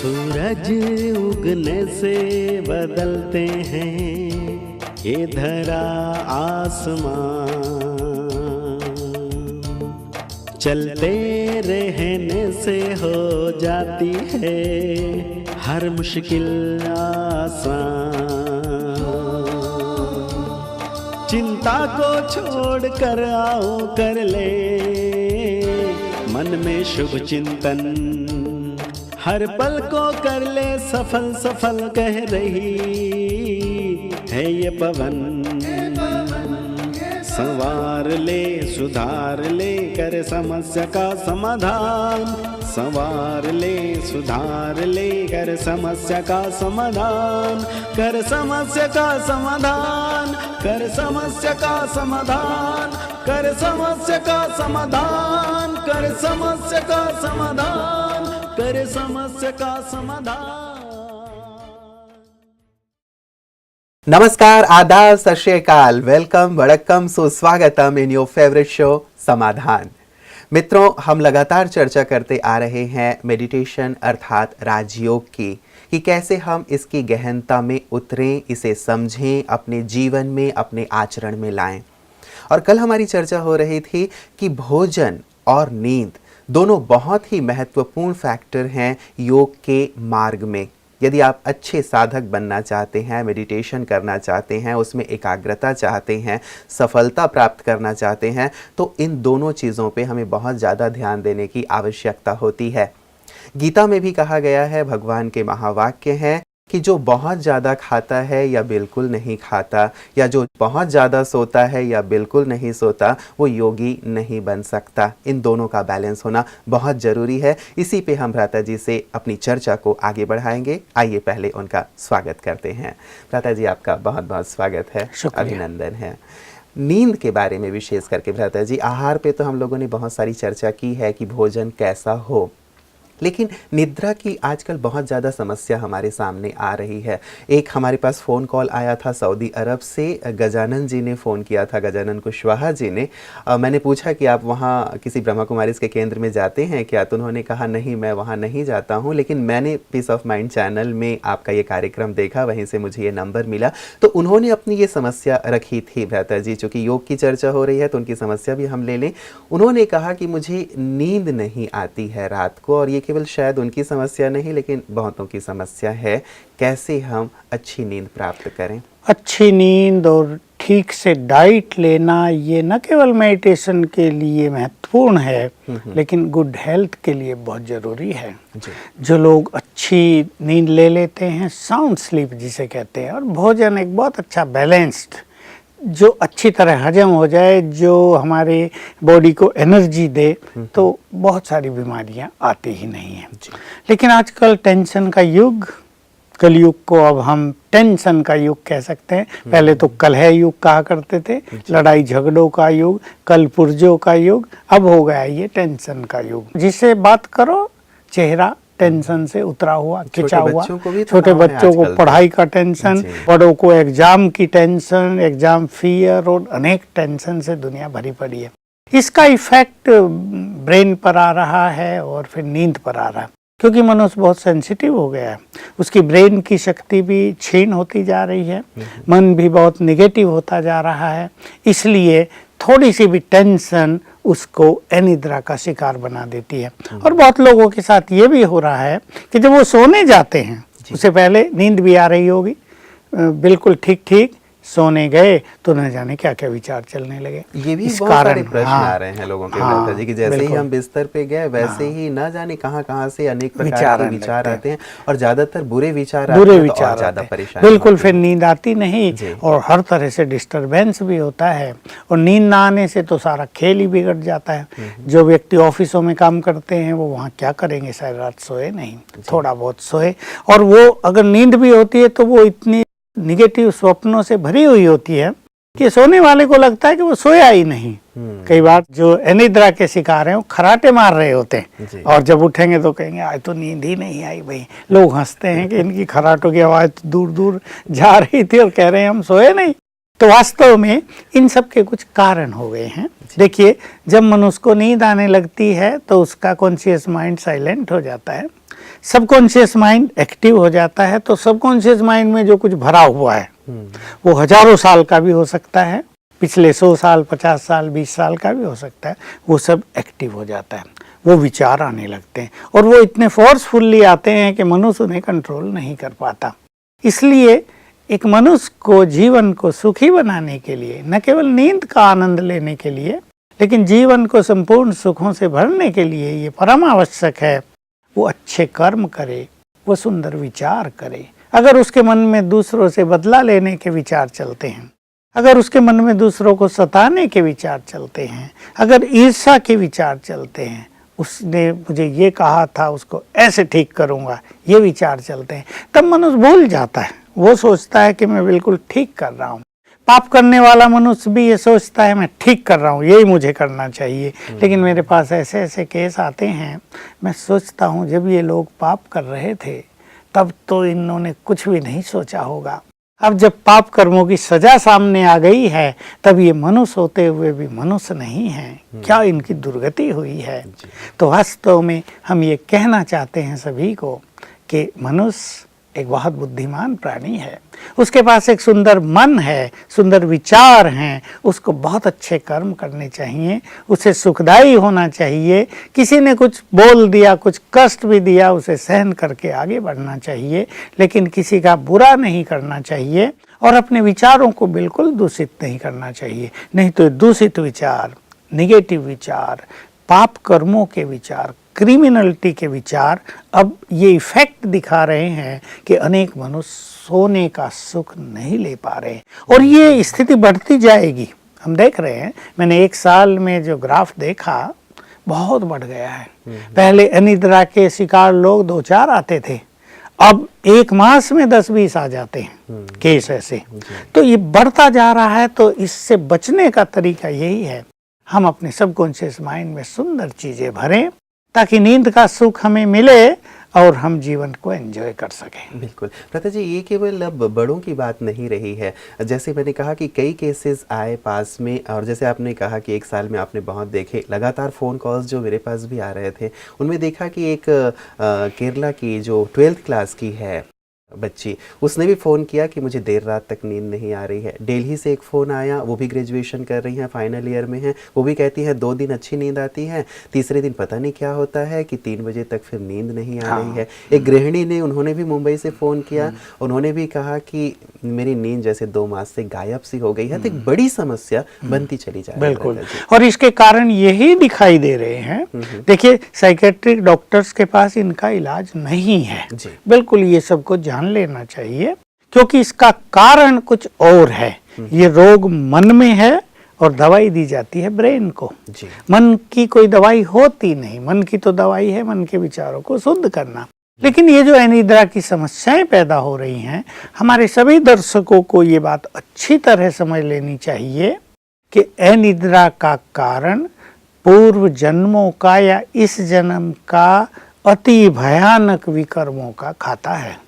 सूरज उगने से बदलते हैं ये धरा आसमान, चलते रहने से हो जाती है हर मुश्किल आसान। चिंता को छोड़ कर आओ कर ले मन में शुभ चिंतन, हर पल को कर ले सफल सफल कह रही है ये पवन। संवार ले सुधार ले कर समस्या का समाधान, संवार ले सुधार ले कर समस्या का समाधान, कर समस्या का समाधान, कर समस्या का समाधान, कर समस्या का समाधान, कर समस्या का समाधान, कर समस्या का समाधान। नमस्कार, आदाब, सत श्री अकाल, वेलकम, वड़क्कम, सुस्वागतम इन योर फेवरेट शो समाधान। मित्रों, हम लगातार चर्चा करते आ रहे हैं मेडिटेशन अर्थात राजयोग की, कि कैसे हम इसकी गहनता में उतरें, इसे समझें, अपने जीवन में, अपने आचरण में लाएं। और कल हमारी चर्चा हो रही थी कि भोजन और नींद दोनों बहुत ही महत्वपूर्ण फैक्टर हैं योग के मार्ग में। यदि आप अच्छे साधक बनना चाहते हैं, मेडिटेशन करना चाहते हैं, उसमें एकाग्रता चाहते हैं, सफलता प्राप्त करना चाहते हैं, तो इन दोनों चीज़ों पे हमें बहुत ज़्यादा ध्यान देने की आवश्यकता होती है। गीता में भी कहा गया है, भगवान के महावाक्य हैं कि जो बहुत ज़्यादा खाता है या बिल्कुल नहीं खाता, या जो बहुत ज़्यादा सोता है या बिल्कुल नहीं सोता, वो योगी नहीं बन सकता। इन दोनों का बैलेंस होना बहुत ज़रूरी है। इसी पे हम भ्राता जी से अपनी चर्चा को आगे बढ़ाएंगे। आइए पहले उनका स्वागत करते हैं। भ्राता जी, आपका बहुत बहुत स्वागत है, अभिनंदन है। नींद के बारे में विशेष करके भ्राता जी, आहार पे तो हम लोगों ने बहुत सारी चर्चा की है कि भोजन कैसा हो, लेकिन निद्रा की आजकल बहुत ज़्यादा समस्या हमारे सामने आ रही है। एक हमारे पास फ़ोन कॉल आया था सऊदी अरब से, गजानन जी ने फ़ोन किया था, गजानन कुशवाहा जी ने। मैंने पूछा कि आप वहाँ किसी ब्रह्मा कुमारीज़ के केंद्र में जाते हैं क्या? तो उन्होंने कहा नहीं, मैं वहाँ नहीं जाता हूँ, लेकिन मैंने पीस ऑफ माइंड चैनल में आपका ये कार्यक्रम देखा, वहीं से मुझे ये नंबर मिला। तो उन्होंने अपनी ये समस्या रखी थी भ्राता जी, चूँकि योग की चर्चा हो रही है तो उनकी समस्या भी हम ले लें। उन्होंने कहा कि मुझे नींद नहीं आती है रात को, और ये केवल शायद उनकी समस्या नहीं लेकिन बहुतों की समस्या है। कैसे हम अच्छी नींद प्राप्त करें? अच्छी नींद और ठीक से डाइट लेना, ये न केवल मेडिटेशन के लिए महत्वपूर्ण है लेकिन गुड हेल्थ के लिए बहुत ज़रूरी है। जो लोग अच्छी नींद ले लेते हैं, साउंड स्लीप जिसे कहते हैं, और भोजन एक बहुत अच्छा बैलेंस्ड, जो अच्छी तरह हजम हो जाए, जो हमारे बॉडी को एनर्जी दे, तो बहुत सारी बीमारियां आती ही नहीं हैं। लेकिन आजकल टेंशन का युग, कलयुग को अब हम टेंशन का युग कह सकते हैं। पहले तो कलह युग कहा करते थे, लड़ाई झगड़ों का युग, कल पुर्जों का युग, अब हो गया ये टेंशन का युग। जिससे बात करो चेहरा टेंशन से उतरा हुआ, खिंचा हुआ। छोटे बच्चों को पढ़ाई का टेंशन, बड़ों को एग्जाम की टेंशन, एग्जाम फियर, और अनेक टेंशन से दुनिया भरी पड़ी है। इसका इफेक्ट ब्रेन पर आ रहा है और फिर नींद पर आ रहा है, क्योंकि मनुष्य बहुत सेंसिटिव हो गया है। उसकी ब्रेन की शक्ति भी क्षीण होती जा रही है, मन भी बहुत निगेटिव होता जा रहा है। इसलिए थोड़ी सी भी टेंशन उसको अनिद्रा का शिकार बना देती है। और बहुत लोगों के साथ ये भी हो रहा है कि जब वो सोने जाते हैं, उससे पहले नींद भी आ रही होगी, बिल्कुल ठीक ठीक सोने गए तो न जाने क्या क्या विचार चलने लगे। ये भी बहुत सारे प्रश्न आ रहे हैं लोगों के भ्राता जी, कि जैसे ही हम बिस्तर पे गए वैसे ही न जाने कहाँ से अनेक प्रकार के विचार आते हैं, और ज्यादातर बुरे विचार आते हैं, तो और ज्यादा परेशानी। बिल्कुल, फिर नींद आती नहीं और हर तरह से डिस्टरबेंस भी होता है, और नींद ना आने से तो सारा खेल ही बिगड़ जाता है। जो व्यक्ति ऑफिसों में काम करते हैं वो वहाँ क्या करेंगे, सारी रात सोए नहीं, थोड़ा बहुत सोए, और वो अगर नींद भी होती है तो वो इतनी निगेटिव स्वप्नों से भरी हुई होती है कि सोने वाले को लगता है कि वो सोया ही नहीं। कई बार जो अनिद्रा के शिकार हैं वो खराटे मार रहे होते हैं, और जब उठेंगे तो कहेंगे आज तो नींद ही नहीं आई भाई। लोग हंसते हैं कि इनकी खराटों की आवाज़ तो दूर दूर जा रही थी और कह रहे हैं हम सोए नहीं। तो वास्तव में इन सब के कुछ कारण हो गए हैं। देखिए, जब मनुष्य को नींद आने लगती है तो उसका कॉन्शियस माइंड साइलेंट हो जाता है। सबकॉन्शियस माइंड एक्टिव हो जाता है तो सबकॉन्शियस माइंड में जो कुछ भरा हुआ है वो हजारों साल का भी हो सकता है, पिछले 100 साल 50 साल 20 साल का भी हो सकता है, वो सब एक्टिव हो जाता है, वो विचार आने लगते हैं और वो इतने फोर्सफुल्ली आते हैं कि मनुष्य उन्हें कंट्रोल नहीं कर पाता। इसलिए एक मनुष्य को जीवन को सुखी बनाने के लिए, न केवल नींद का आनंद लेने के लिए, लेकिन जीवन को संपूर्ण सुखों से भरने के लिए ये परम आवश्यक है वो अच्छे कर्म करे, वो सुंदर विचार करे। अगर उसके मन में दूसरों से बदला लेने के विचार चलते हैं, अगर उसके मन में दूसरों को सताने के विचार चलते हैं, अगर ईर्ष्या के विचार चलते हैं, उसने मुझे ये कहा था उसको ऐसे ठीक करूँगा, ये विचार चलते हैं, तब मनुष्य भूल जाता है। वो सोचता है कि मैं बिल्कुल ठीक कर रहा हूँ। पाप करने वाला मनुष्य भी ये सोचता है मैं ठीक कर रहा हूँ, यही मुझे करना चाहिए। लेकिन मेरे पास ऐसे ऐसे केस आते हैं, मैं सोचता हूँ जब ये लोग पाप कर रहे थे तब तो इन्होंने कुछ भी नहीं सोचा होगा। अब जब पाप कर्मों की सजा सामने आ गई है तब ये मनुष्य होते हुए भी मनुष्य नहीं है, क्या इनकी दुर्गति हुई है। तो वास्तव में हम ये कहना चाहते हैं सभी को कि मनुष्य एक बहुत बुद्धिमान प्राणी है, उसके पास एक सुंदर मन है, सुंदर विचार हैं, उसको बहुत अच्छे कर्म करने चाहिए, उसे सुखदायी होना चाहिए। किसी ने कुछ बोल दिया, कुछ कष्ट भी दिया, उसे सहन करके आगे बढ़ना चाहिए, लेकिन किसी का बुरा नहीं करना चाहिए और अपने विचारों को बिल्कुल दूषित नहीं करना चाहिए। नहीं तो दूषित विचार, निगेटिव विचार, पाप कर्मों के विचार, क्रिमिनलिटी के विचार अब ये इफेक्ट दिखा रहे हैं कि अनेक मनुष्य सोने का सुख नहीं ले पा रहे और ये स्थिति बढ़ती जाएगी। हम देख रहे हैं, मैंने 1 साल में जो ग्राफ देखा बहुत बढ़ गया है। पहले अनिद्रा के शिकार लोग 2-4 आते थे, अब 1 मास में 10-20 आ जाते हैं केस ऐसे। तो ये बढ़ता जा रहा है। तो इससे बचने का तरीका यही है, हम अपने सबकॉन्शियस माइंड में सुंदर चीजें भरें ताकि नींद का सुख हमें मिले और हम जीवन को एंजॉय कर सकें। बिल्कुल प्रथा जी, ये केवल अब बड़ों की बात नहीं रही है। जैसे मैंने कहा कि कई केसेस आए पास में, और जैसे आपने कहा कि 1 साल में आपने बहुत देखे, लगातार फ़ोन कॉल्स जो मेरे पास भी आ रहे थे, उनमें देखा कि एक केरला की जो 12th क्लास की है बच्ची, उसने भी फ़ोन किया कि मुझे देर रात तक नींद नहीं आ रही है। दिल्ली से एक फ़ोन आया, वो भी ग्रेजुएशन कर रही हैं, फाइनल ईयर में हैं, वो भी कहती है 2 दिन अच्छी नींद आती है, तीसरे दिन पता नहीं क्या होता है कि 3 बजे तक फिर नींद नहीं आ रही है। एक गृहिणी ने, उन्होंने भी मुंबई से फ़ोन किया, उन्होंने भी कहा कि मेरी नींद जैसे 2 मास से गायब सी हो गई है। तो एक बड़ी समस्या बनती चली जा रही है। बिल्कुल, और इसके कारण यही दिखाई दे रहे हैं। देखिए, साइकेट्रिक डॉक्टर्स के पास इनका इलाज नहीं है। बिल्कुल, ये सबको जान लेना चाहिए, क्योंकि इसका कारण कुछ और है। ये रोग मन में है और दवाई दी जाती है ब्रेन को। मन की कोई दवाई होती नहीं, मन की तो दवाई है मन के विचारों को शुद्ध करना। लेकिन ये जो अनिद्रा की समस्याएं पैदा हो रही हैं, हमारे सभी दर्शकों को ये बात अच्छी तरह समझ लेनी चाहिए कि अनिद्रा का कारण पूर्व जन्मों का या इस जन्म का अति भयानक विकर्मों का खाता है।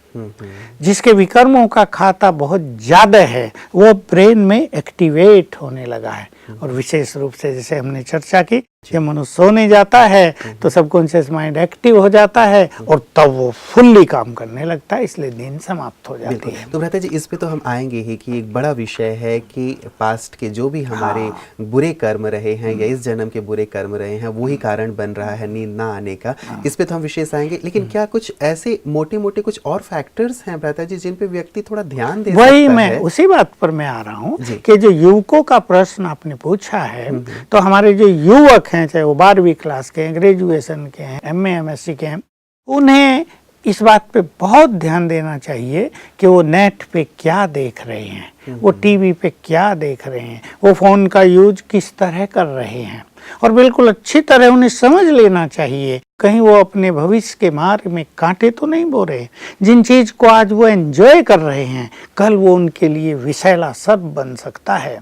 जिसके विकर्मों का खाता बहुत ज्यादा है, वो ब्रेन में एक्टिवेट होने लगा है। और विशेष रूप से जैसे हमने चर्चा की, जब मनुष्य सोने जाता है तो सबकॉन्शियस माइंड एक्टिव हो जाता है और तब वो फुल्ली काम करने लगता है, इसलिए नींद समाप्त हो जाती है। तो भ्राता जी, इस पे तो हम आएंगे ही कि एक बड़ा विषय है कि पास्ट के जो भी हमारे बुरे कर्म रहे हैं या इस जन्म के बुरे कर्म रहे हैं, वही कारण बन रहा है नींद ना आने का। इस पे तो हम विशेष आएंगे, लेकिन क्या कुछ ऐसे मोटे मोटे कुछ और फैक्टर्स हैं भ्राता जी जिन पे व्यक्ति थोड़ा ध्यान दे सकता है? वही मैं उसी बात पर मैं आ रहा हूँ कि जो युवकों का प्रश्न आपने पूछा है, तो हमारे जो युवक हैं, चाहे वो 12वीं क्लास के हैं, ग्रेजुएशन के हैं, MA MSc के हैं, उन्हें इस बात पे बहुत ध्यान देना चाहिए कि वो नेट पे क्या देख रहे हैं, वो टीवी पे क्या देख रहे हैं, वो फोन का यूज किस तरह कर रहे हैं। और बिल्कुल अच्छी तरह उन्हें समझ लेना चाहिए कहीं वो अपने भविष्य के मार्ग में कांटे तो नहीं बो रहे। जिन चीज को आज वो एंजॉय कर रहे हैं, कल वो उनके लिए विषैला सर्प बन सकता है।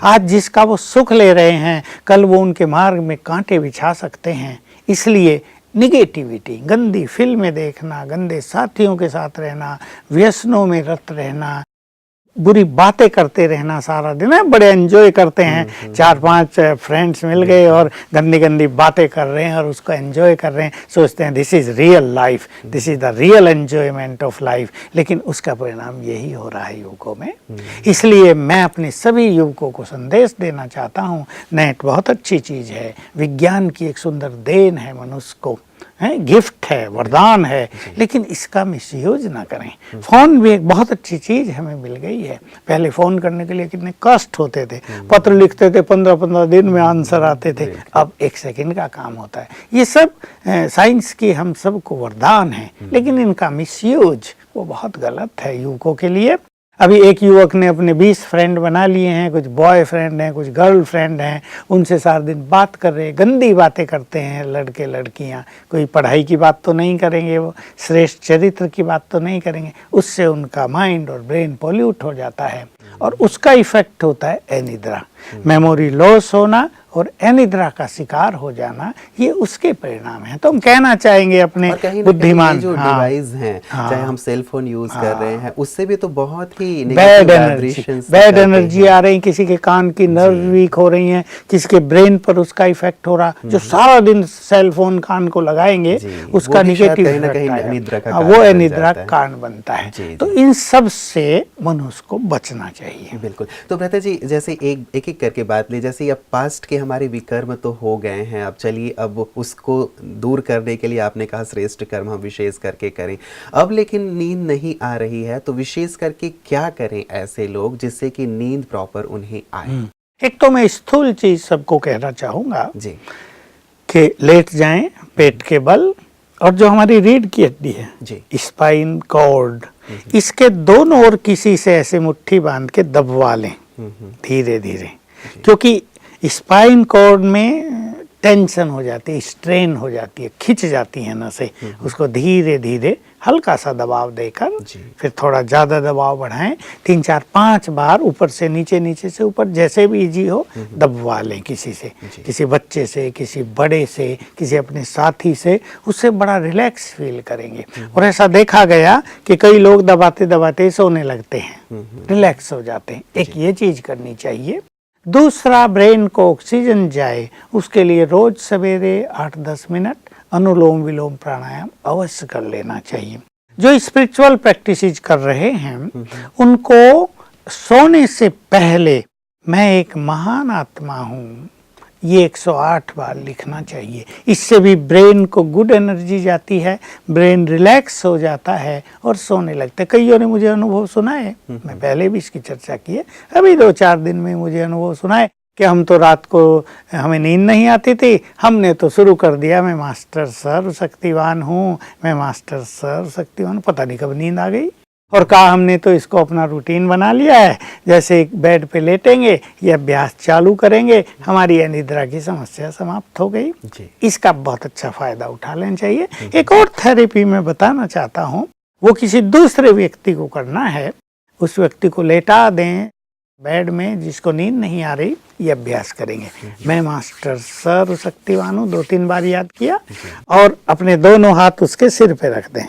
आज जिसका वो सुख ले रहे हैं, कल वो उनके मार्ग में कांटे बिछा सकते हैं। इसलिए निगेटिविटी, गंदी फिल्में देखना, गंदे साथियों के साथ रहना, व्यसनों में रत रहना, बुरी बातें करते रहना सारा दिन है, बड़े एंजॉय करते हैं, 4-5 फ्रेंड्स मिल गए और गंदी गंदी बातें कर रहे हैं और उसको एंजॉय कर रहे हैं, सोचते हैं this is real life, this is the real enjoyment of life, लेकिन उसका परिणाम यही हो रहा है युवकों में। इसलिए मैं अपने सभी युवकों को संदेश देना चाहता हूँ, नेट बहुत अच्छी चीज़ है, विज्ञान की एक सुंदर देन है मनुष्य को, है, गिफ्ट है, वरदान है, लेकिन इसका मिसयूज ना करें। फ़ोन भी एक बहुत अच्छी चीज़ हमें मिल गई है। पहले फ़ोन करने के लिए कितने कष्ट होते थे, पत्र लिखते थे, 15-15 दिन में आंसर आते थे, अब 1 सेकंड का काम होता है। ये सब साइंस की हम सबको वरदान है, लेकिन इनका मिसयूज वो बहुत गलत है युवकों के लिए। अभी एक युवक ने अपने 20 फ्रेंड बना लिए हैं, कुछ बॉयफ्रेंड हैं, कुछ गर्लफ्रेंड हैं, उनसे सारा दिन बात कर रहे हैं, गंदी बातें करते हैं लड़के लड़कियां, कोई पढ़ाई की बात तो नहीं करेंगे, वो श्रेष्ठ चरित्र की बात तो नहीं करेंगे, उससे उनका माइंड और ब्रेन पॉल्यूट हो जाता है और उसका इफेक्ट होता है अनिद्रा, मेमोरी लॉस होना और अनिद्रा का शिकार हो जाना, ये उसके परिणाम है। तो हम कहना चाहेंगे अपने बुद्धिमान जो डिवाइस हैं, चाहे हम सेल फोन यूज कर रहे हैं, उससे भी तो बहुत ही बैड एनर्जी आ रही, किसी के कान की नर्व वीक हो रही हैं, किसी के ब्रेन पर उसका इफेक्ट हो रहा, जो सारा दिन सेल फोन कान को लगाएंगे उसका निगेटिव वो अनिद्रा का कारण बनता है। तो इन सब से मनुष्य को बचना चाहिए। बिल्कुल। तो भ्राता जी, जैसे एक करके बात ली, जैसे अब पास्ट के हमारे विकर्म तो हो गए हैं, अब चलिए अब उसको दूर करने के लिए आपने कहा श्रेष्ठ कर्म हम विशेष करके करें, अब लेकिन नींद नहीं आ रही है, तो विशेष करके क्या करें ऐसे लोग जिससे कि नींद प्रॉपर उन्हें आए? एक तो मैं स्थूल चीज सबको कहना चाहूंगा जी कि लेट जाएं पेट के बल, और जो हमारी रीढ़ की हड्डी है जी, स्पाइन कॉर्ड, इसके दोनों ओर किसी से ऐसे मुट्ठी बांध के दबवा लें धीरे धीरे, क्योंकि स्पाइन कॉर्ड में टेंशन हो जाती है, स्ट्रेन हो जाती है, खिंच जाती है नसें, उसको धीरे धीरे हल्का सा दबाव देकर फिर थोड़ा ज़्यादा दबाव बढ़ाएं, 3-4-5 बार ऊपर से नीचे, नीचे से ऊपर, जैसे भी इजी हो दबवा लें किसी से, किसी बच्चे से, किसी बड़े से, किसी अपने साथी से, उससे बड़ा रिलैक्स फील करेंगे। और ऐसा देखा गया कि कई लोग दबाते दबाते सोने लगते हैं, रिलैक्स हो जाते हैं। एक ये चीज़ करनी चाहिए। दूसरा, ब्रेन को ऑक्सीजन जाए उसके लिए रोज सवेरे 8-10 मिनट अनुलोम विलोम प्राणायाम अवश्य कर लेना चाहिए। जो स्पिरिचुअल प्रैक्टिसेस कर रहे हैं उनको सोने से पहले मैं एक महान आत्मा हूँ ये 108 बार लिखना चाहिए। इससे भी ब्रेन को गुड एनर्जी जाती है, ब्रेन रिलैक्स हो जाता है और सोने लगता है। कईयों ने मुझे अनुभव सुनाए, मैं पहले भी इसकी चर्चा की है, अभी 2-4 दिन में मुझे अनुभव सुनाए कि हम तो रात को हमें नींद नहीं आती थी, हमने तो शुरू कर दिया मैं मास्टर सर्वशक्तिवान हूँ, मैं मास्टर सर्वशक्तिवान हूँ, पता नहीं कब नींद आ गई और कहा हमने तो इसको अपना रूटीन बना लिया है, जैसे एक बेड पे लेटेंगे ये अभ्यास चालू करेंगे हमारी अनिद्रा की समस्या समाप्त हो गई। इसका बहुत अच्छा फायदा उठा लेना चाहिए। एक और थेरेपी मैं बताना चाहता हूँ, वो किसी दूसरे व्यक्ति को करना है, उस व्यक्ति को लेटा दें बेड में जिसको नींद नहीं आ रही, ये अभ्यास करेंगे। मैं मास्टर सर्वशक्तिवान हूँ 2-3 बार याद किया और अपने दोनों हाथ उसके सिर पे रख दें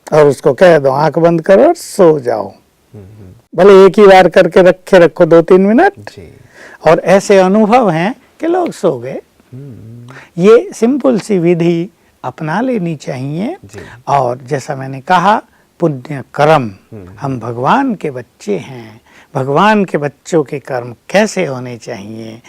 और उसको कह दो आंख बंद करो और सो जाओ। भले एक ही बार करके रखो 2-3 मिनट, और ऐसे अनुभव हैं कि लोग सो गए। ये सिंपल सी विधि अपना लेनी चाहिए। और जैसा मैंने कहा, पुण्य कर्म, हम भगवान के बच्चे हैं, भगवान के बच्चों के कर्म कैसे होने चाहिए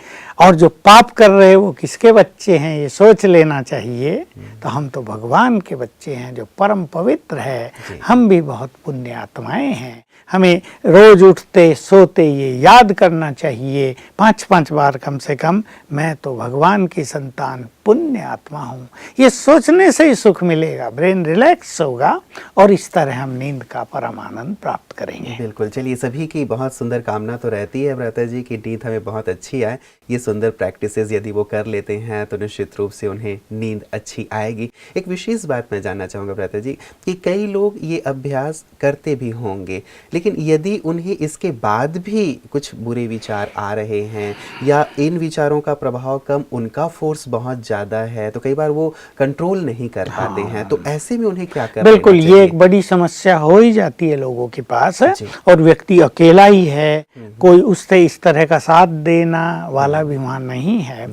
और जो पाप कर रहे हैं वो किसके बच्चे हैं ये सोच लेना चाहिए। तो हम तो भगवान के बच्चे हैं जो परम पवित्र है, हम भी बहुत पुण्य आत्माएं हैं। हमें रोज उठते सोते ये याद करना चाहिए 5-5 बार कम से कम, मैं तो भगवान की संतान पुण्य आत्मा हूँ। ये सोचने से ही सुख मिलेगा, ब्रेन रिलैक्स होगा और इस तरह हम नींद का परम आनंद प्राप्त करेंगे। बिल्कुल। चलिए, सभी की बहुत सुंदर कामना तो रहती है भ्राता जी की नींद हमें बहुत अच्छी आए। ये सुंदर प्रैक्टिसेस यदि वो कर लेते हैं तो निश्चित रूप से उन्हें नींद अच्छी आएगी। एक विशेष बात मैं जानना चाहूँगा भ्राता जी कि कई लोग ये अभ्यास करते भी होंगे, लेकिन यदि उन्हें इसके बाद भी कुछ बुरे विचार आ रहे हैं या इन विचारों का प्रभाव कम, उनका फोर्स बहुत ज़्यादा है, तो कई बार वो कंट्रोल नहीं कर पाते हैं, तो ऐसे में उन्हें क्या करना बिल्कुल चाहिए? ये एक बड़ी समस्या हो ही जाती है लोगों के पास है, और व्यक्ति अकेला ही है, कोई उससे इस तरह का साथ देना वाला भी वहाँ नहीं है।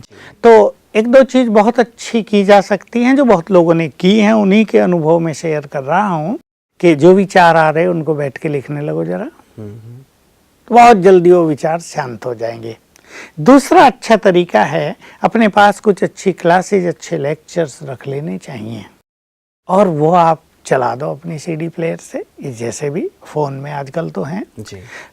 तो एक दो चीज बहुत अच्छी की जा सकती हैं जो बहुत लोगों ने की हैं, उन्हीं के अनुभव में शेयर कर रहा हूँ कि जो विचार आ रहे हैं उनको बैठ के लिखने लगो जरा, तो बहुत जल्दी वो विचार शांत हो जाएंगे। दूसरा अच्छा तरीका है, अपने पास कुछ अच्छी क्लासेज, अच्छे लेक्चर्स रख लेने चाहिए और वो आप चला दो अपनी सीडी प्लेयर से, जैसे भी फोन में आजकल तो हैं,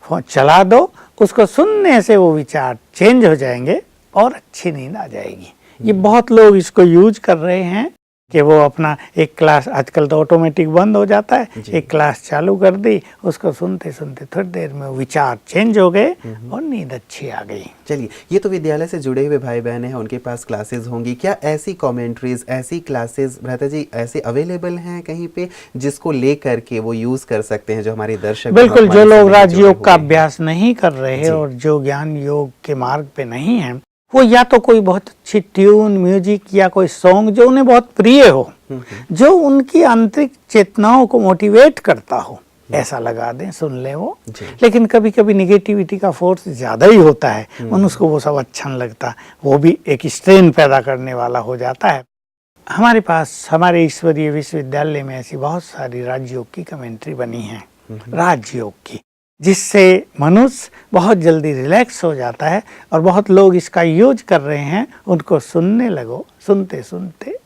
फोन चला दो, उसको सुनने से वो विचार चेंज हो जाएंगे और अच्छी नींद आ जाएगी। ये बहुत लोग इसको यूज कर रहे हैं कि वो अपना एक क्लास, आजकल तो ऑटोमेटिक बंद हो जाता है, एक क्लास चालू कर दी, उसको सुनते सुनते थोड़ी देर में विचार चेंज हो गए और नींद अच्छी आ गई। चलिए, ये तो विद्यालय से जुड़े हुए भाई बहन हैं, उनके पास क्लासेस होंगी, क्या ऐसी कमेंट्रीज, ऐसी क्लासेस भ्राता जी ऐसे अवेलेबल हैं कहीं पे जिसको लेकर के वो यूज कर सकते हैं, जो हमारे दर्शक? बिल्कुल, जो लोग राजयोग का अभ्यास नहीं कर रहे हैं और जो ज्ञान योग के मार्ग पे नहीं है, वो या तो कोई बहुत अच्छी ट्यून, म्यूजिक या कोई सॉन्ग जो उन्हें बहुत प्रिय हो, जो उनकी आंतरिक चेतनाओं को मोटिवेट करता हो, ऐसा लगा दें, सुन ले वो। लेकिन कभी कभी निगेटिविटी का फोर्स ज्यादा ही होता है, उसको वो सब अच्छा नहीं लगता, वो भी एक स्ट्रेन पैदा करने वाला हो जाता है। हमारे पास हमारे ईश्वरीय विश्वविद्यालय में ऐसी बहुत सारी राजयोग की कमेंट्री बनी है, राजयोग की, जिससे मनुष्य बहुत जल्दी रिलैक्स हो जाता है और बहुत लोग इसका यूज कर रहे हैं। उनको सुनने लगो, सुनते सुनते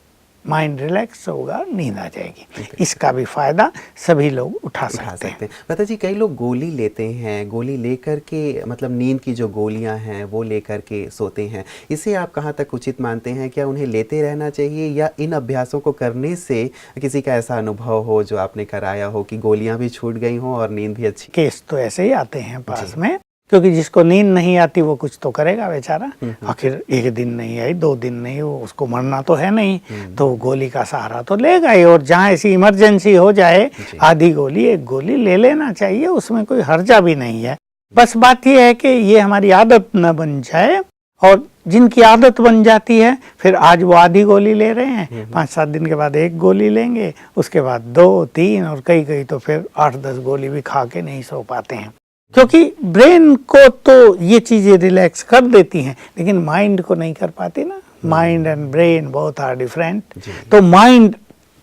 माइंड रिलैक्स होगा, नींद आ जाएगी। इसका भी फायदा सभी लोग उठा सकते हैं। पता जी, कई लोग गोली लेते हैं, गोली लेकर के मतलब नींद की जो गोलियां हैं वो लेकर के सोते हैं, इसे आप कहाँ तक उचित मानते हैं? क्या उन्हें लेते रहना चाहिए या इन अभ्यासों को करने से किसी का ऐसा अनुभव हो जो आपने कराया हो कि गोलियां भी छूट गई हो और नींद भी अच्छी? केस तो ऐसे ही आते हैं पास में, क्योंकि जिसको नींद नहीं आती वो कुछ तो करेगा बेचारा। आखिर एक दिन नहीं आई, 2 दिन नहीं, उसको मरना तो है नहीं, तो गोली का सहारा तो लेगा ही। और जहाँ ऐसी इमरजेंसी हो जाए, आधी गोली, एक गोली ले लेना चाहिए, उसमें कोई हर्जा भी नहीं है। बस बात यह है कि ये हमारी आदत न बन जाए, और जिनकी आदत बन जाती है, फिर आज वो आधी गोली ले रहे हैं, 5-7 दिन के बाद 1 गोली लेंगे, उसके बाद 2-3 और कई तो फिर 8-10 गोली भी खा के नहीं सो पाते हैं। क्योंकि ब्रेन को तो ये चीजें रिलैक्स कर देती हैं, लेकिन माइंड को नहीं कर पाती ना। Mind and brain both are different. तो माइंड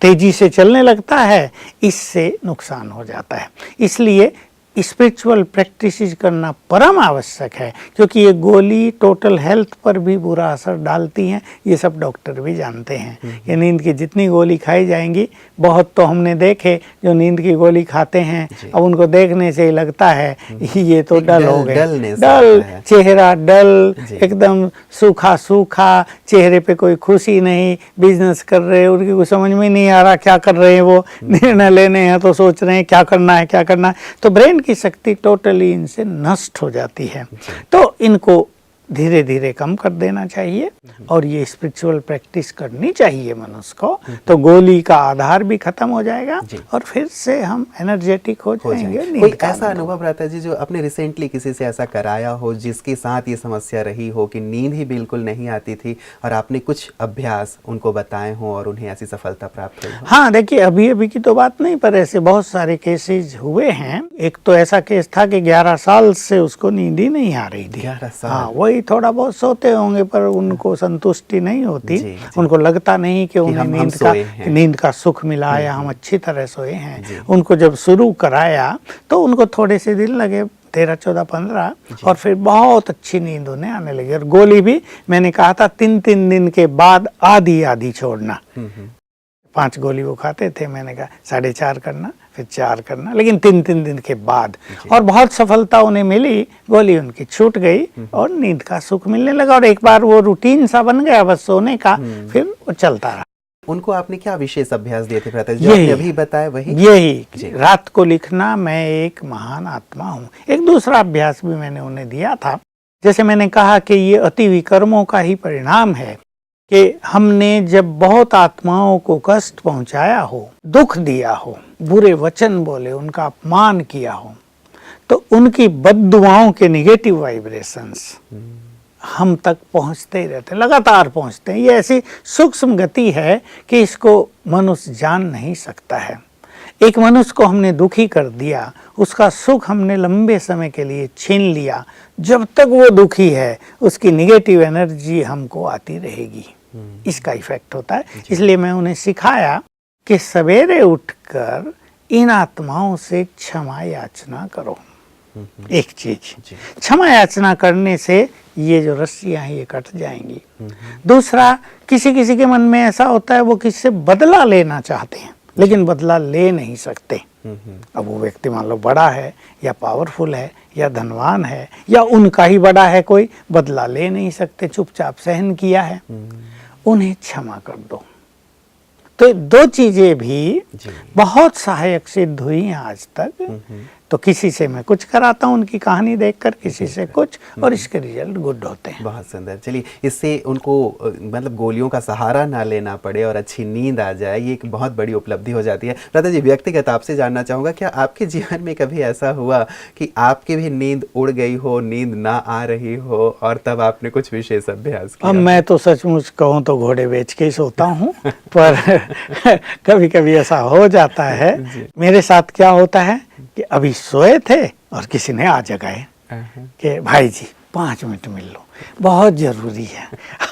तेजी से चलने लगता है, इससे नुकसान हो जाता है। इसलिए स्पिरिचुअल प्रैक्टिसेस करना परम आवश्यक है, क्योंकि ये गोली टोटल हेल्थ पर भी बुरा असर डालती हैं। ये सब डॉक्टर भी जानते हैं। ये नींद की जितनी गोली खाई जाएंगी, बहुत तो हमने देखे जो नींद की गोली खाते हैं, अब उनको देखने से ही लगता है ये तो डल हो गए, डल चेहरा, डल एकदम सूखा सूखा, चेहरे पे कोई खुशी नहीं, बिजनेस कर रहे हैं, उनकी कुछ समझ में नहीं आ रहा क्या कर रहे हैं, वो निर्णय लेने हैं तो सोच रहे हैं क्या करना है क्या करना है। तो ब्रेन की शक्ति टोटली इनसे नष्ट हो जाती है। तो इनको धीरे धीरे कम कर देना चाहिए और ये स्पिरिचुअल प्रैक्टिस करनी चाहिए मनुष्य को, तो गोली का आधार भी खत्म हो जाएगा और फिर से हम एनर्जेटिक हो जाएंगे। कोई ऐसा अनुभव रहता है जी जो आपने रिसेंटली किसी से ऐसा कराया हो जिसके साथ ये समस्या रही हो कि नींद ही बिल्कुल नहीं आती थी और आपने कुछ अभ्यास उनको बताए हों और उन्हें ऐसी सफलता प्राप्त हुई? हाँ, देखिए अभी अभी की तो बात नहीं, पर ऐसे बहुत सारे केसेस हुए हैं। एक तो ऐसा केस था कि 11 साल से उसको नींद ही नहीं आ रही थी। 11 साल? हाँ, वही थोड़ा बहुत सोते होंगे पर उनको संतुष्टि नहीं होती। उनको लगता नहीं कि उन्हें नींद का सुख मिला या हम अच्छी तरह सोए हैं। उनको जब शुरू कराया तो उनको थोड़े से दिन लगे, 13, 14, 15, और फिर बहुत अच्छी नींद उन्हें आने लगी। और गोली भी मैंने कहा था 3-3 दिन के बाद आधी आधी छोड़ना। 5 गोली वो खाते थे, मैंने कहा 4.5 करना, फिर 4 करना, लेकिन 3-3 दिन के बाद। और बहुत सफलता उन्हें मिली, गोली उनकी छूट गई और नींद का सुख मिलने लगा। और एक बार वो रूटीन सा बन गया बस सोने का, फिर वो चलता रहा। उनको आपने क्या विशेष अभ्यास दिए थे भ्राता जी? जो आपने अभी बताया वही? यही रात को लिखना, मैं एक महान आत्मा हूँ। एक दूसरा अभ्यास भी मैंने उन्हें दिया था जैसे मैंने कहा कि ये अति विकर्मों का ही परिणाम है कि हमने जब बहुत आत्माओं को कष्ट पहुंचाया हो, दुख दिया हो, बुरे वचन बोले, उनका अपमान किया हो, तो उनकी बद्दुआओं के निगेटिव वाइब्रेशंस हम तक पहुंचते ही रहते, लगातार पहुंचते हैं। ये ऐसी सूक्ष्म गति है कि इसको मनुष्य जान नहीं सकता है। एक मनुष्य को हमने दुखी कर दिया, उसका सुख हमने लंबे समय के लिए छीन लिया, जब तक वो दुखी है उसकी निगेटिव एनर्जी हमको आती रहेगी, इसका इफेक्ट होता है। इसलिए मैं उन्हें सिखाया कि सवेरे उठकर इन आत्माओं से क्षमा याचना करो। एक चीज, क्षमा याचना करने से ये जो रस्सियां हैं ये कट जाएंगी। दूसरा, किसी किसी के मन में ऐसा होता है वो किसी से बदला लेना चाहते हैं लेकिन बदला ले नहीं सकते। अब वो व्यक्ति मान लो बड़ा है या पावरफुल है या धनवान है या उनका ही बड़ा है कोई, बदला ले नहीं सकते, चुपचाप सहन किया है, उन्हें क्षमा कर दो। तो दो चीजें भी बहुत सहायक सिद्ध हुई हैं आज तक। तो किसी से मैं कुछ कराता हूँ उनकी कहानी देखकर, किसी से कुछ, और इसके रिजल्ट गुड होते हैं। बहुत सुंदर। चलिए, इससे उनको मतलब गोलियों का सहारा ना लेना पड़े और अच्छी नींद आ जाए, ये एक बहुत बड़ी उपलब्धि हो जाती है। राधा जी, व्यक्तिगत आपसे जानना चाहूँगा, क्या आपके जीवन में कभी ऐसा हुआ कि आपकी भी नींद उड़ गई हो, नींद ना आ रही हो, और तब आपने कुछ विशेष अभ्यास किया? अब मैं तो सचमुच कहूँ तो घोड़े बेच के ही सोता हूँ पर कभी कभी ऐसा हो जाता है। मेरे साथ क्या होता है कि अभी सोए थे और किसी ने आ जगाए कि भाई जी 5 मिनट मिल लो, बहुत जरूरी है।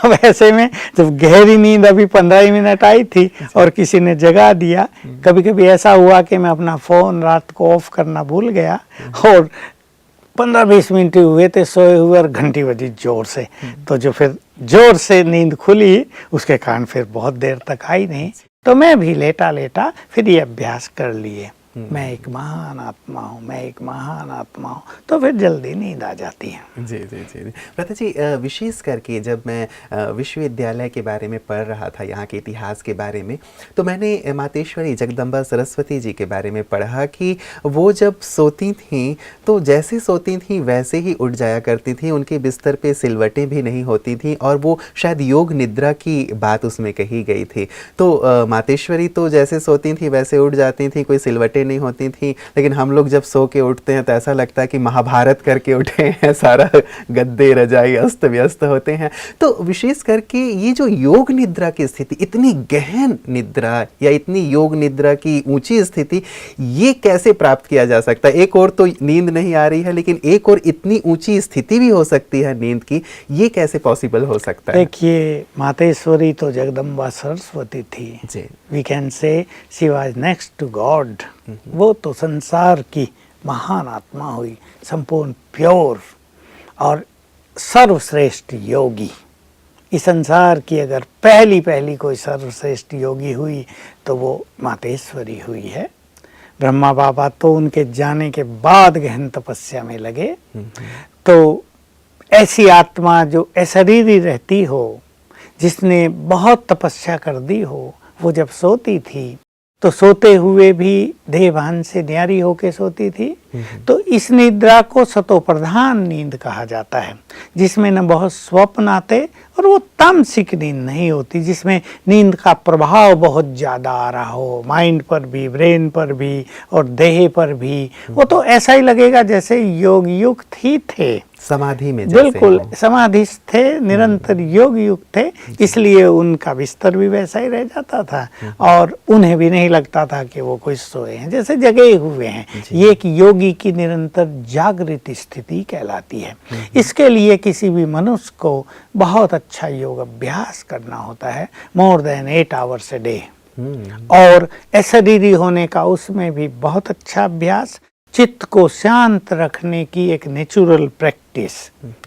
अब ऐसे में जब गहरी नींद अभी 15 मिनट आई थी और किसी ने जगा दिया, कभी कभी ऐसा हुआ कि मैं अपना फोन रात को ऑफ करना भूल गया और 15-20 मिनट हुए थे सोए हुए और घंटी बजी जोर से, तो जो फिर जोर से नींद खुली उसके कारण फिर बहुत देर तक आई नहीं। तो मैं भी लेटा लेटा फिर ये अभ्यास कर लिए, मैं एक महान आत्मा हूँ, मैं एक महान आत्मा हूँ, तो फिर जल्दी नींद आ जाती है। जी जी जी प्रथा जी, विशेष करके जब मैं विश्वविद्यालय के बारे में पढ़ रहा था, यहाँ के इतिहास के बारे में, तो मैंने मातेश्वरी जगदम्बा सरस्वती जी के बारे में पढ़ा कि वो जब सोती थीं तो जैसे सोती थीं वैसे ही उठ जाया करती थी, उनके बिस्तर पे सिलवटें भी नहीं होती थीं, और वो शायद योग निद्रा की बात उसमें कही गई थी। तो मातेश्वरी तो जैसे सोती थी वैसे उठ जाती थी, कोई सिलवटें नहीं होती थी, लेकिन हम लोग जब सो के उठते हैं तो ऐसा लगता है कि महाभारत करके उठे हैं, सारा गद्दे रजाई अस्त व्यस्त होते हैं। तो विशेष करके ये जो योग निद्रा की स्थिति, इतनी गहन निद्रा या इतनी योग निद्रा की ऊंची स्थिति, ये कैसे प्राप्त किया जा सकता है? एक और तो नींद नहीं आ रही है, लेकिन एक और इतनी ऊंची स्थिति भी हो सकती है नींद की, ये कैसे पॉसिबल हो सकता है? देखिए, मातेश्वरी तो जगदम्बा सरस्वती थी, we can say she was next to god. वो तो संसार की महान आत्मा हुई, संपूर्ण प्योर और सर्वश्रेष्ठ योगी। इस संसार की अगर पहली कोई सर्वश्रेष्ठ योगी हुई तो वो मातेश्वरी हुई है। ब्रह्मा बाबा तो उनके जाने के बाद गहन तपस्या में लगे। तो ऐसी आत्मा जो अशरीरी रहती हो, जिसने बहुत तपस्या कर दी हो, वो जब सोती थी तो सोते हुए भी देहभान से न्यारी होके सोती थी। तो इस निद्रा को सतोप्रधान नींद कहा जाता है, जिसमें न बहुत स्वप्न आते और वो तामसिक नींद नहीं होती, जिसमें नींद का प्रभाव बहुत ज़्यादा आ रहा हो, माइंड पर भी, ब्रेन पर भी और देह पर भी। वो तो ऐसा ही लगेगा जैसे योग युक्त ही थे, समाधि में, बिल्कुल समाधिस्थ थे, निरंतर योग युक्त थे, इसलिए उनका बिस्तर भी वैसा ही रह जाता था और उन्हें भी नहीं लगता था कि वो कोई सोए हैं, जैसे जगे हुए हैं। ये एक योगी की निरंतर जागृत स्थिति कहलाती है। इसके लिए किसी भी मनुष्य को बहुत अच्छा योग अभ्यास करना होता है, more than 8 hours a day, और अशरीरी होने का उसमें भी बहुत अच्छा अभ्यास, चित्त को शांत रखने की एक नेचुरल प्रैक्टिस।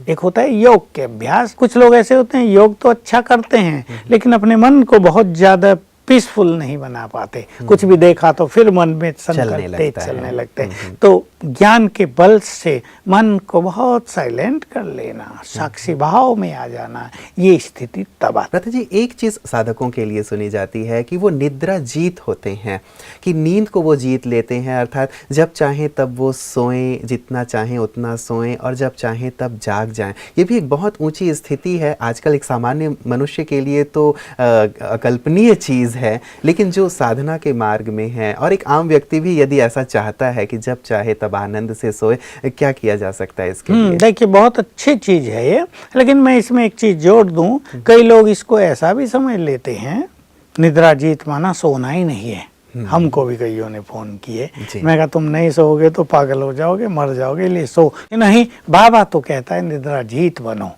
एक होता है योग के अभ्यास। कुछ लोग ऐसे होते हैं योग तो अच्छा करते हैं लेकिन अपने मन को बहुत ज्यादा पीसफुल नहीं बना पाते। कुछ भी देखा तो फिर मन में संकल्प तेज चलने लगते हैं। तो ज्ञान के बल से मन को बहुत साइलेंट कर लेना, साक्षी भाव में आ जाना, ये स्थिति तब आती है। भ्राता जी, एक चीज साधकों के लिए सुनी जाती है कि वो निद्रा जीत होते हैं, कि नींद को वो जीत लेते हैं, अर्थात जब चाहें तब वो सोएं, जितना चाहें उतना सोएं और जब चाहें तब जाग जाएं। ये भी एक बहुत ऊंची स्थिति है, आजकल एक सामान्य मनुष्य के लिए तो अकल्पनीय चीज़ है, लेकिन जो साधना के मार्ग में है और एक आम व्यक्ति भी यदि ऐसा चाहता है कि जब चाहे तब आनंद से सोए, क्या किया जा सकता है इसके लिए? देखिए, बहुत अच्छी चीज़ है ये, लेकिन मैं इसमें एक चीज़ जोड़ दूं, कई लोग इसको ऐसा भी समझ लेते हैं निद्रा जीत माना सोना ही नहीं है। हमको भी कईयों ने फोन किए, मैं कहा तुम नहीं सोओगे तो पागल हो जाओगे, मर जाओगे, ले सो। नहीं, बाबा तो कहता है निद्रा जीत बनो।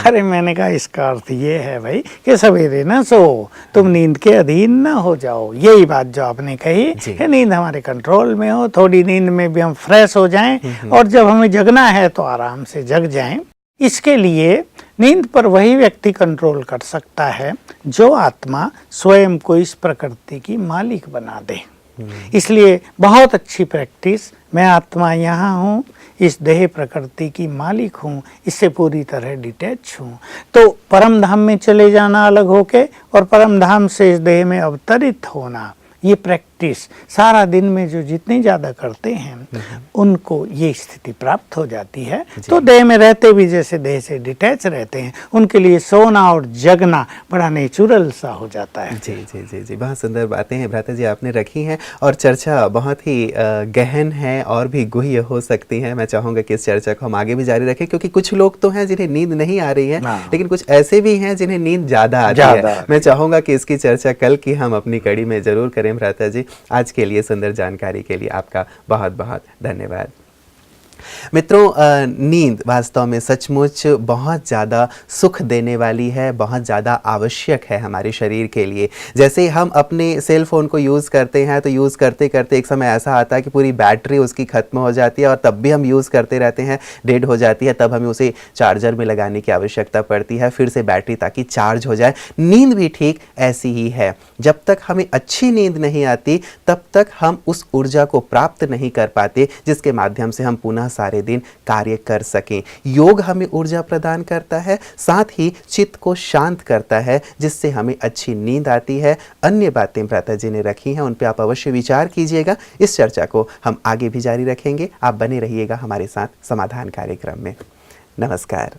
अरे मैंने कहा इसका अर्थ ये है भाई कि सवेरे ना सो, तुम नींद के अधीन ना हो जाओ। यही बात जो आपने कही कि नींद हमारे कंट्रोल में हो, थोड़ी नींद में भी हम फ्रेश हो जाएं और जब हमें जगना है तो आराम से जग जाएं। इसके लिए नींद पर वही व्यक्ति कंट्रोल कर सकता है जो आत्मा स्वयं को इस प्रकृति की मालिक बना दे। इसलिए बहुत अच्छी प्रैक्टिस, मैं आत्मा यहाँ हूँ, इस देह प्रकृति की मालिक हूँ, इससे पूरी तरह डिटैच हूँ। तो परम धाम में चले जाना अलग होके और परम धाम से इस देह में अवतरित होना, ये प्रैक्टिस सारा दिन में जो जितनी ज़्यादा करते हैं उनको ये स्थिति प्राप्त हो जाती है। तो देह में रहते भी जैसे देह से डिटैच रहते हैं, उनके लिए सोना और जगना बड़ा नेचुरल सा हो जाता है। जी जी जी जी, बहुत सुंदर बातें हैं भ्राता जी आपने रखी हैं और चर्चा बहुत ही गहन है और भी गुह्य हो सकती है। मैं चाहूँगा कि इस चर्चा को हम आगे भी जारी रखें, क्योंकि कुछ लोग तो हैं जिन्हें नींद नहीं आ रही है, लेकिन कुछ ऐसे भी हैं जिन्हें नींद ज़्यादा आती है। मैं चाहूँगा कि इसकी चर्चा कल की हम अपनी कड़ी में ज़रूर करें। भ्राता जी, आज के लिए सुंदर जानकारी के लिए आपका बहुत बहुत धन्यवाद। मित्रों, नींद वास्तव में सचमुच बहुत ज़्यादा सुख देने वाली है, बहुत ज़्यादा आवश्यक है हमारे शरीर के लिए। जैसे हम अपने सेल फ़ोन को यूज़ करते हैं तो यूज़ करते करते एक समय ऐसा आता है कि पूरी बैटरी उसकी ख़त्म हो जाती है और तब भी हम यूज़ करते रहते हैं, डेड हो जाती है, तब हमें उसे चार्जर में लगाने की आवश्यकता पड़ती है फिर से बैटरी, ताकि चार्ज हो जाए। नींद भी ठीक ऐसी ही है, जब तक हमें अच्छी नींद नहीं आती तब तक हम उस ऊर्जा को प्राप्त नहीं कर पाते जिसके माध्यम से हम पुनः सारे दिन कार्य कर सकें। योग हमें ऊर्जा प्रदान करता है, साथ ही चित्त को शांत करता है, जिससे हमें अच्छी नींद आती है। अन्य बातें भ्राता जी ने रखी हैं, उन पे आप अवश्य विचार कीजिएगा। इस चर्चा को हम आगे भी जारी रखेंगे। आप बने रहिएगा हमारे साथ समाधान कार्यक्रम में। नमस्कार।